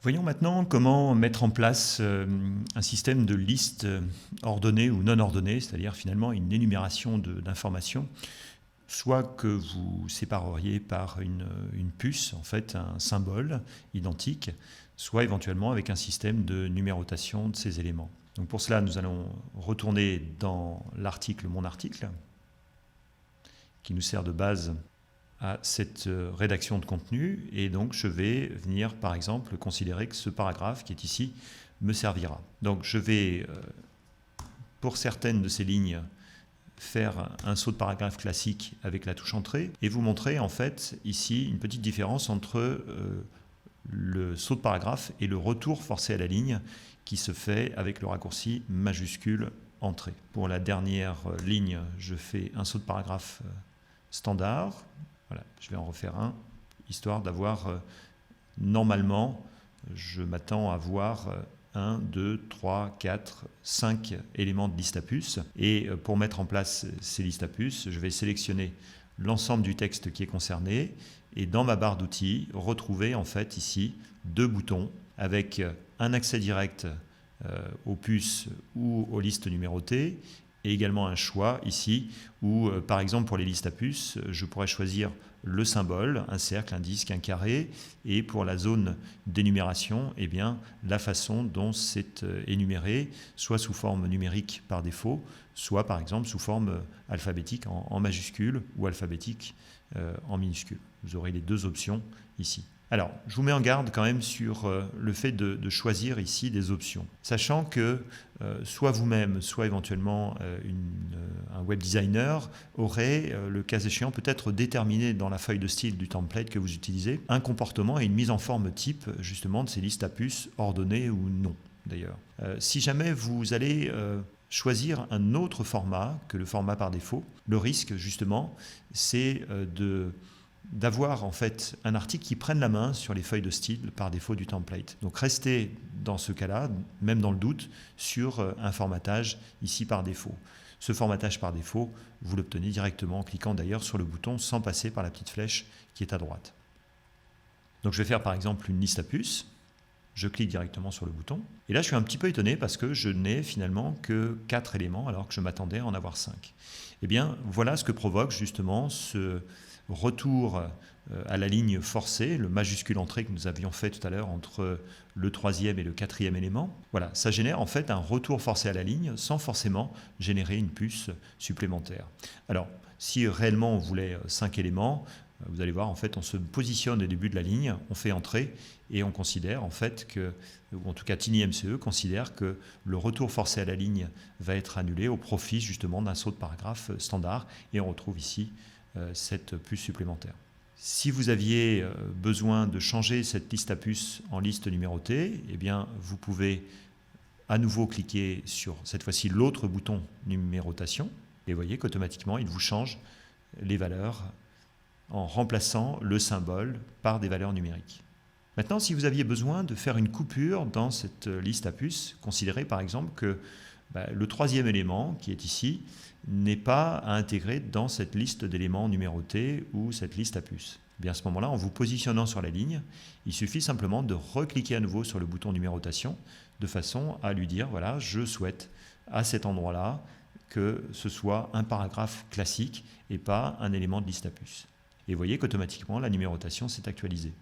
Voyons maintenant comment mettre en place un système de listes ordonnées ou non ordonnées, c'est-à-dire finalement une énumération d'informations, soit que vous sépareriez par une puce, en fait un symbole identique, soit éventuellement avec un système de numérotation de ces éléments. Donc pour cela, nous allons retourner dans l'article Mon article, qui nous sert de base à cette rédaction de contenu, et donc je vais venir par exemple considérer que ce paragraphe qui est ici me servira. Donc je vais pour certaines de ces lignes faire un saut de paragraphe classique avec la touche entrée et vous montrer en fait ici une petite différence entre le saut de paragraphe et le retour forcé à la ligne qui se fait avec le raccourci majuscule entrée. Pour la dernière ligne, je fais un saut de paragraphe standard. Voilà, je vais en refaire un, histoire d'avoir, normalement, je m'attends à voir 1, 2, 3, 4, 5 éléments de liste à puces. Et pour mettre en place ces listes à puces, je vais sélectionner l'ensemble du texte qui est concerné et dans ma barre d'outils, retrouver en fait ici 2 boutons avec un accès direct aux puces ou aux listes numérotées et également un choix ici où, par exemple, pour les listes à puces, je pourrais choisir le symbole, un cercle, un disque, un carré, et pour la zone d'énumération, eh bien, la façon dont c'est énuméré, soit sous forme numérique par défaut, soit par exemple sous forme alphabétique en majuscule ou alphabétique en minuscule. Vous aurez les 2 options ici. Alors, je vous mets en garde quand même sur le fait de choisir ici des options, sachant que soit vous-même, soit éventuellement un web designer aurait, le cas échéant, peut-être déterminé dans la feuille de style du template que vous utilisez, un comportement et une mise en forme type justement de ces listes à puces ordonnées ou non d'ailleurs. Si jamais vous allez choisir un autre format que le format par défaut, le risque justement, c'est d'avoir en fait un article qui prenne la main sur les feuilles de style par défaut du template. Donc restez dans ce cas-là, même dans le doute, sur un formatage ici par défaut. Ce formatage par défaut, vous l'obtenez directement en cliquant d'ailleurs sur le bouton sans passer par la petite flèche qui est à droite. Donc je vais faire par exemple une liste à puces. Je clique directement sur le bouton. Et là, je suis un petit peu étonné parce que je n'ai finalement que 4 éléments alors que je m'attendais à en avoir 5. Eh bien, voilà ce que provoque justement ce retour à la ligne forcée, le majuscule entrée que nous avions fait tout à l'heure entre le 3e et le 4e élément. Voilà, ça génère en fait un retour forcé à la ligne sans forcément générer une puce supplémentaire. Alors, si réellement on voulait 5 éléments, vous allez voir, en fait, on se positionne au début de la ligne, on fait entrer et on considère en fait que, ou en tout cas TinyMCE considère que le retour forcé à la ligne va être annulé au profit justement d'un saut de paragraphe standard et on retrouve ici cette puce supplémentaire. Si vous aviez besoin de changer cette liste à puces en liste numérotée, eh bien, vous pouvez à nouveau cliquer sur cette fois-ci l'autre bouton numérotation et vous voyez qu'automatiquement il vous change les valeurs en remplaçant le symbole par des valeurs numériques. Maintenant, si vous aviez besoin de faire une coupure dans cette liste à puces, considérez par exemple que le 3e élément qui est ici n'est pas à intégrer dans cette liste d'éléments numérotés ou cette liste à puces. Bien à ce moment-là, en vous positionnant sur la ligne, il suffit simplement de recliquer à nouveau sur le bouton numérotation de façon à lui dire voilà, je souhaite à cet endroit-là que ce soit un paragraphe classique et pas un élément de liste à puces. Et vous voyez qu'automatiquement, la numérotation s'est actualisée.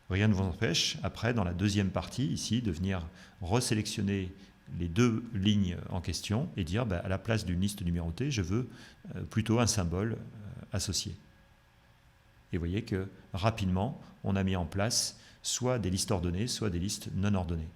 Rien ne vous empêche, après, dans la 2e partie, ici, de venir resélectionner les 2 lignes en question et dire, à la place d'une liste numérotée, je veux plutôt un symbole associé. Et vous voyez que, rapidement, on a mis en place soit des listes ordonnées, soit des listes non ordonnées.